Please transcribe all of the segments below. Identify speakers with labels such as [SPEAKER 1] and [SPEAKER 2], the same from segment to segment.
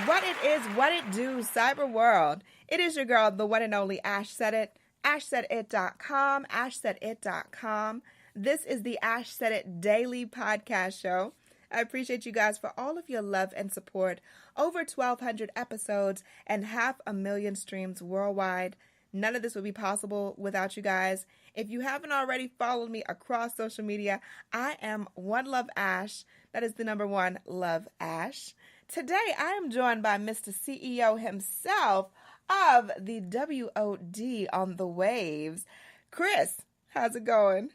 [SPEAKER 1] What it is, what it do, cyber world. It is your girl, the one and only Ash Said It. AshSaidIt.com, AshSaidIt.com. This is the Ash Said It Daily Podcast Show. I appreciate you guys for all of your love and support. Over 1,200 episodes and 500,000 streams worldwide. None of this would be possible without you guys. If you haven't already followed me across social media, I am One Love Ash. That is the number one, Love Ash. Today, I am joined by Mr. CEO himself of the W.O.D on the Waves. Chris, how's it going?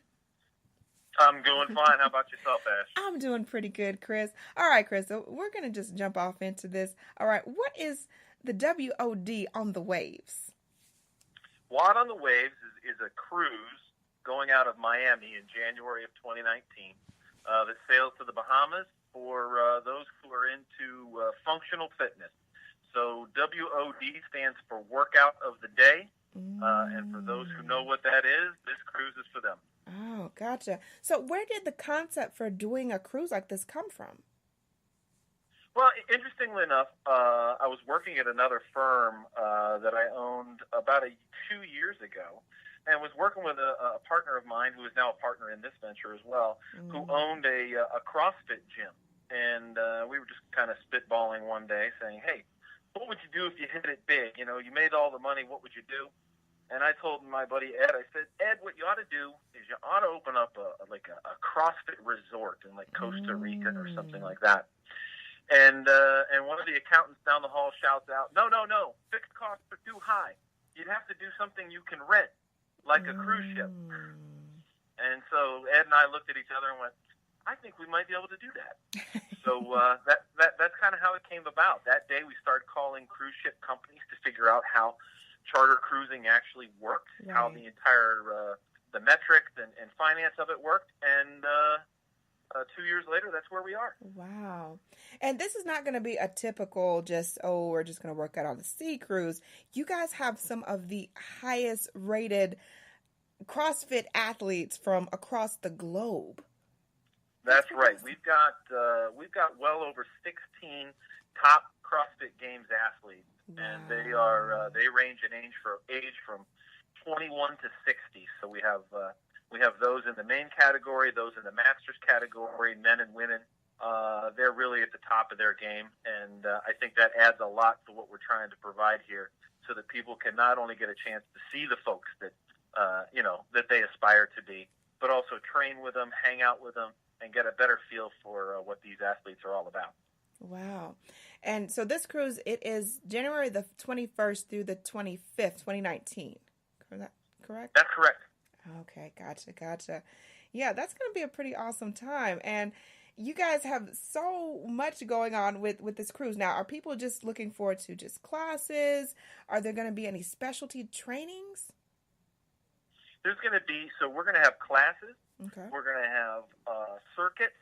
[SPEAKER 2] I'm doing fine. How about yourself, Ash?
[SPEAKER 1] I'm doing pretty good, Chris. All right, Chris, so we're going to just jump off into this. All right, what is the W.O.D on the Waves?
[SPEAKER 2] W.O.D on the Waves is a cruise going out of Miami in January of 2019 that sails to the Bahamas for those who are into functional fitness. So W.O.D stands for Workout of the Day, and for those who know what that is, this cruise is for them.
[SPEAKER 1] Oh, gotcha. So where did the concept for doing a cruise like this come from?
[SPEAKER 2] Well, interestingly enough, I was working at another firm that I owned about 2 years ago, and was working with a partner of mine who is now a partner in this venture as well, who owned a CrossFit gym. And we were just kind of spitballing one day saying, hey, what would you do if you hit it big? You know, you made all the money, what would you do? And I told my buddy Ed, I said, Ed, what you ought to do is you ought to open up a CrossFit resort in like Costa Rica or something like that. And one of the accountants down the hall shouts out, no, fixed costs are too high. You'd have to do something you can rent, like a cruise ship. And so Ed and I looked at each other and went, I think we might be able to do that. So that's kind of how it came about. That day we started calling cruise ship companies to figure out how charter cruising actually worked, right. How the entire the metrics and finance of it worked, and 2 years later, that's where we are.
[SPEAKER 1] Wow. And this is not going to be a typical we're just going to work out on the sea cruise. You guys have some of the highest rated CrossFit athletes from across the globe.
[SPEAKER 2] That's right. We've got well over 16 top CrossFit Games athletes, wow. And they range in age from 21 to 60. So we have those in the main category, those in the masters category, men and women. They're really at the top of their game, and I think that adds a lot to what we're trying to provide here, so that people can not only get a chance to see the folks that that they aspire to be, but also train with them, hang out with them, and get a better feel for what these athletes are all about.
[SPEAKER 1] Wow. And so this cruise, it is January the 21st through the 25th, 2019. Correct?
[SPEAKER 2] That's correct.
[SPEAKER 1] Okay, gotcha. Yeah, that's going to be a pretty awesome time. And you guys have so much going on with this cruise. Now, are people just looking forward to just classes? Are there going to be any specialty trainings?
[SPEAKER 2] We're going to have classes.
[SPEAKER 1] Okay.
[SPEAKER 2] We're going to have circuits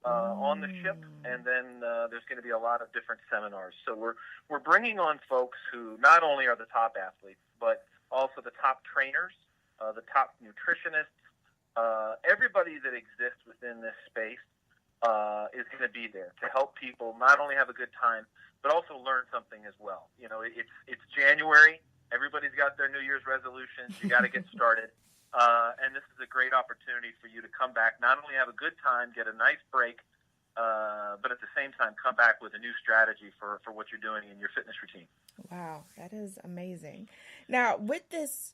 [SPEAKER 2] on the ship, and then there's going to be a lot of different seminars. So we're bringing on folks who not only are the top athletes, but also the top trainers, the top nutritionists, everybody that exists within this space is going to be there to help people not only have a good time, but also learn something as well. You know, it's January. Everybody's got their New Year's resolutions. You got to get started. And this is a great opportunity for you to come back, not only have a good time, get a nice break, but at the same time come back with a new strategy for what you're doing in your fitness routine.
[SPEAKER 1] Wow, that is amazing. Now, with this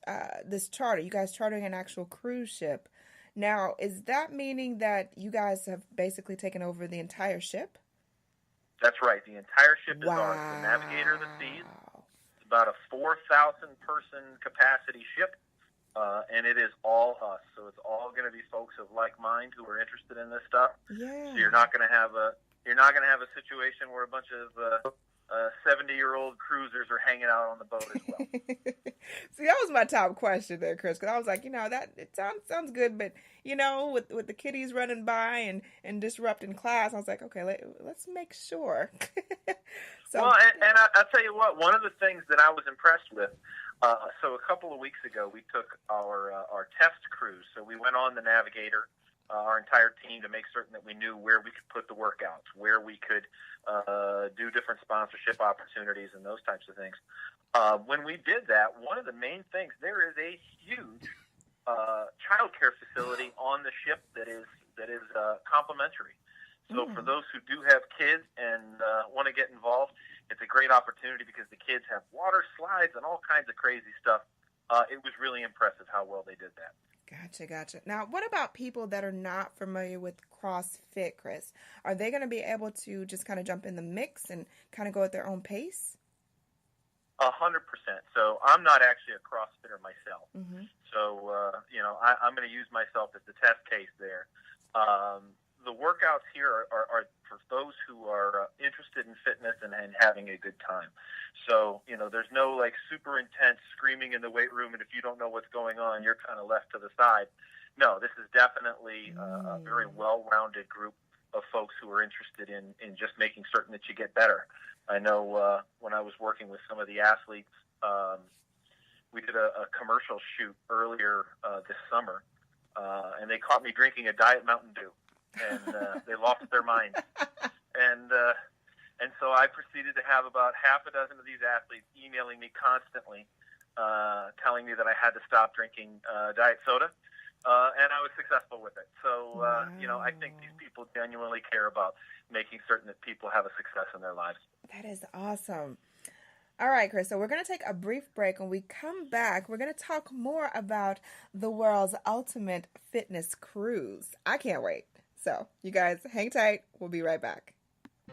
[SPEAKER 1] charter, you guys chartering an actual cruise ship. Now, is that meaning that you guys have basically taken over the entire ship?
[SPEAKER 2] That's right. The entire ship is ours. The Navigator of the Seas. It's about a 4,000-person capacity ship. And it is all us, so it's all going to be folks of like mind who are interested in this stuff.
[SPEAKER 1] Yeah.
[SPEAKER 2] So you're not going to have a situation where a bunch of 70-year-old cruisers are hanging out on the boat as well.
[SPEAKER 1] See, that was my top question there, Chris, because I was like, that it sounds good, but with the kiddies running by and disrupting class, I was like, okay, let's make sure.
[SPEAKER 2] Well, and I'll tell you what, one of the things that I was impressed with. So a couple of weeks ago, we took our test cruise. So we went on the Navigator, our entire team to make certain that we knew where we could put the workouts, where we could do different sponsorship opportunities and those types of things. When we did that, one of the main things, there is a huge childcare facility on the ship that is complimentary. So for those who do have kids and want to get involved, it's a great opportunity because the kids have water slides and all kinds of crazy stuff. It was really impressive how well they did that.
[SPEAKER 1] Gotcha. Now, what about people that are not familiar with CrossFit, Chris? Are they going to be able to just kind of jump in the mix and kind of go at their own pace?
[SPEAKER 2] 100%. So I'm not actually a CrossFitter myself. So, I'm going to use myself as the test case there. The workouts here are for those who are interested in fitness and having a good time. So, there's no like super intense screaming in the weight room, and if you don't know what's going on, you're kind of left to the side. No, this is definitely a very well-rounded group of folks who are interested in just making certain that you get better. I know when I was working with some of the athletes, we did a commercial shoot earlier this summer, and they caught me drinking a Diet Mountain Dew. And they lost their minds. And so I proceeded to have about half a dozen of these athletes emailing me constantly, telling me that I had to stop drinking diet soda, and I was successful with it. So, I think these people genuinely care about making certain that people have a success in their lives.
[SPEAKER 1] That is awesome. All right, Chris, so we're going to take a brief break. When we come back, we're going to talk more about the world's ultimate fitness cruise. I can't wait. So, you guys, hang tight. We'll be right back.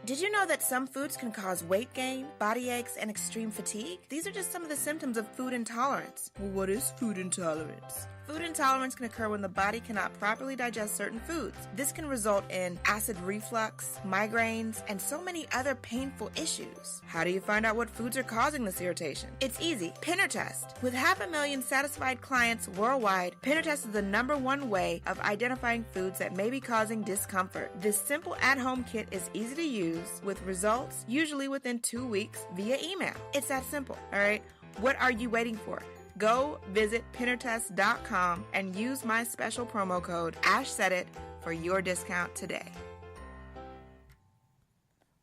[SPEAKER 1] Did you know that some foods can cause weight gain, body aches, and extreme fatigue? These are just some of the symptoms of food intolerance. Well, what is food intolerance? Food intolerance can occur when the body cannot properly digest certain foods. This can result in acid reflux, migraines, and so many other painful issues. How do you find out what foods are causing this irritation? It's easy. Pinner test. With 500,000 satisfied clients worldwide, Pinner test is the #1 way of identifying foods that may be causing discomfort. This simple at-home kit is easy to use with results usually within 2 weeks via email. It's that simple, all right? What are you waiting for? Go visit pinnertest.com and use my special promo code AshSaidIt for your discount today.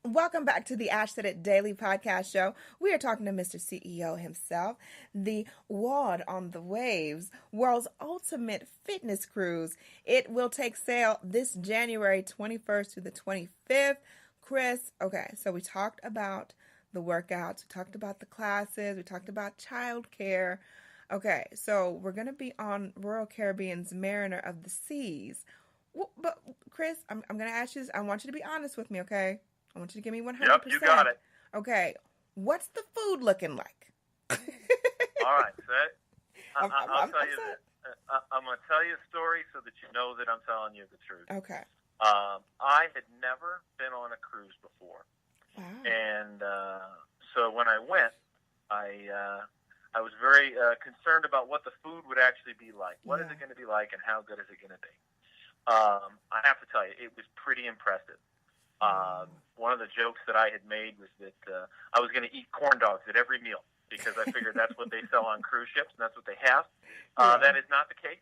[SPEAKER 1] Welcome back to the Ash Said It Daily Podcast Show. We are talking to Mr. CEO himself, the W.O.D on the Waves, world's ultimate fitness cruise. It will take sail this January 21st to the 25th. Chris, okay, so we talked about the workouts, we talked about the classes, we talked about childcare. Okay, so we're going to be on Royal Caribbean's Mariner of the Seas. Well, but Chris, I'm going to ask you this. I want you to be honest with me, okay? I want you to give me 100%.
[SPEAKER 2] Yep, you got it.
[SPEAKER 1] Okay, what's the food looking like?
[SPEAKER 2] All right, so I'll tell you this. I'm going to tell you a story so that you know that I'm telling you the truth.
[SPEAKER 1] Okay.
[SPEAKER 2] I had never been on a cruise before.
[SPEAKER 1] Wow.
[SPEAKER 2] And so when I went, I was very concerned about what the food would actually be like. What is it going to be like, and how good is it going to be? I have to tell you, it was pretty impressive. One of the jokes that I had made was that I was going to eat corn dogs at every meal because I figured that's what they sell on cruise ships and that's what they have. That is not the case.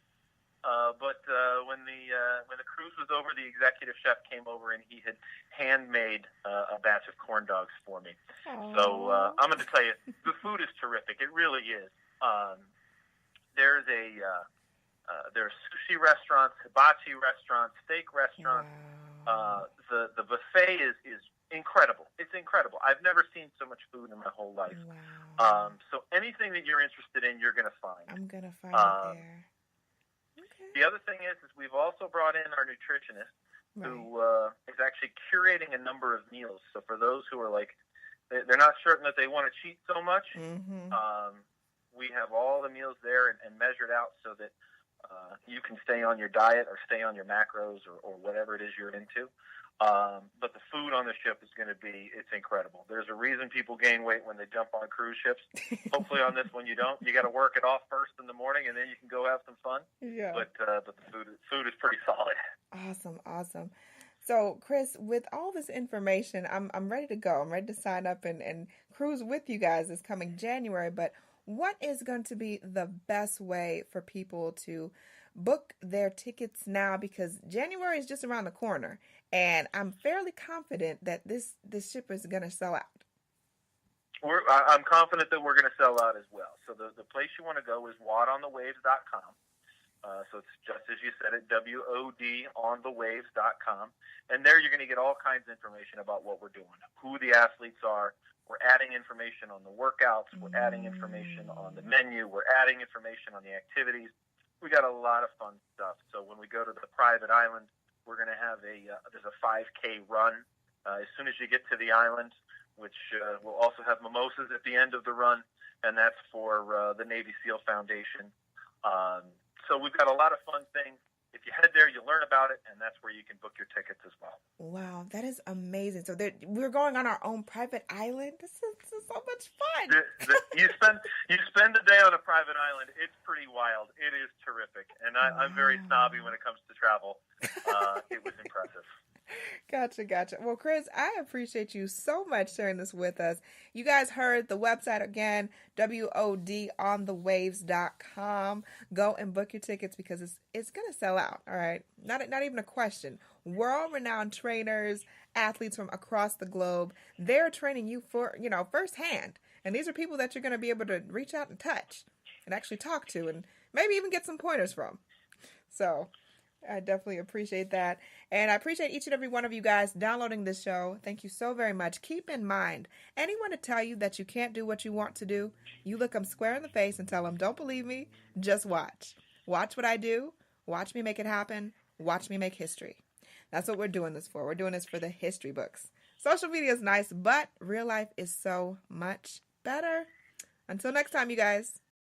[SPEAKER 2] But when the cruise was over, the executive chef came over and he had handmade a batch of corn dogs for me. Aww. So I'm going to tell you, the food is terrific. It really is. There's sushi restaurants, hibachi restaurants, steak restaurants. Wow. The buffet is incredible. It's incredible. I've never seen so much food in my whole life. Wow. So anything that you're interested in, you're going to find.
[SPEAKER 1] I'm going to find it there.
[SPEAKER 2] The other thing is we've also brought in our nutritionist who is actually curating a number of meals. So for those who are like, they're not certain that they want to cheat so much, we have all the meals there and measured out so that you can stay on your diet or stay on your macros or whatever it is you're into. But the food on the ship is going to be, it's incredible. There's a reason people gain weight when they jump on cruise ships. Hopefully on this one you don't. You got to work it off first in the morning and then you can go have some fun. Yeah. But the food is pretty solid.
[SPEAKER 1] Awesome. So Chris, with all this information, I'm ready to go. I'm ready to sign up and cruise with you guys this coming January. But what is going to be the best way for people to book their tickets now because January is just around the corner, and I'm fairly confident that this ship is going to sell out.
[SPEAKER 2] I'm confident that we're going to sell out as well. So the place you want to go is WODonthewaves.com. So it's just as you said it, W.O.D onthewaves.com. And there you're going to get all kinds of information about what we're doing, who the athletes are. We're adding information on the workouts. We're adding information on the menu. We're adding information on the activities. We got a lot of fun stuff. So when we go to the private island, we're going to have there's a 5K run as soon as you get to the island, which will also have mimosas at the end of the run, and that's for the Navy SEAL Foundation. So we've got a lot of fun things. If you head there, you learn about it, and that's where you can book your tickets as well.
[SPEAKER 1] Wow, that is amazing. So we're going on our own private island. This is so much fun.
[SPEAKER 2] You spend a day on a private island. It's pretty wild. It is terrific, and I'm very snobby when it comes to travel. It was impressive.
[SPEAKER 1] Gotcha. Well, Chris, I appreciate you so much sharing this with us. You guys heard the website again, WODonthewaves.com. Go and book your tickets because it's going to sell out, all right? Not even a question. World-renowned trainers, athletes from across the globe, they're training you for, firsthand. And these are people that you're going to be able to reach out and touch and actually talk to and maybe even get some pointers from. So I definitely appreciate that. And I appreciate each and every one of you guys downloading this show. Thank you so very much. Keep in mind, anyone to tell you that you can't do what you want to do, you look them square in the face and tell them, don't believe me, just watch. Watch what I do. Watch me make it happen. Watch me make history. That's what we're doing this for. We're doing this for the history books. Social media is nice, but real life is so much better. Until next time, you guys.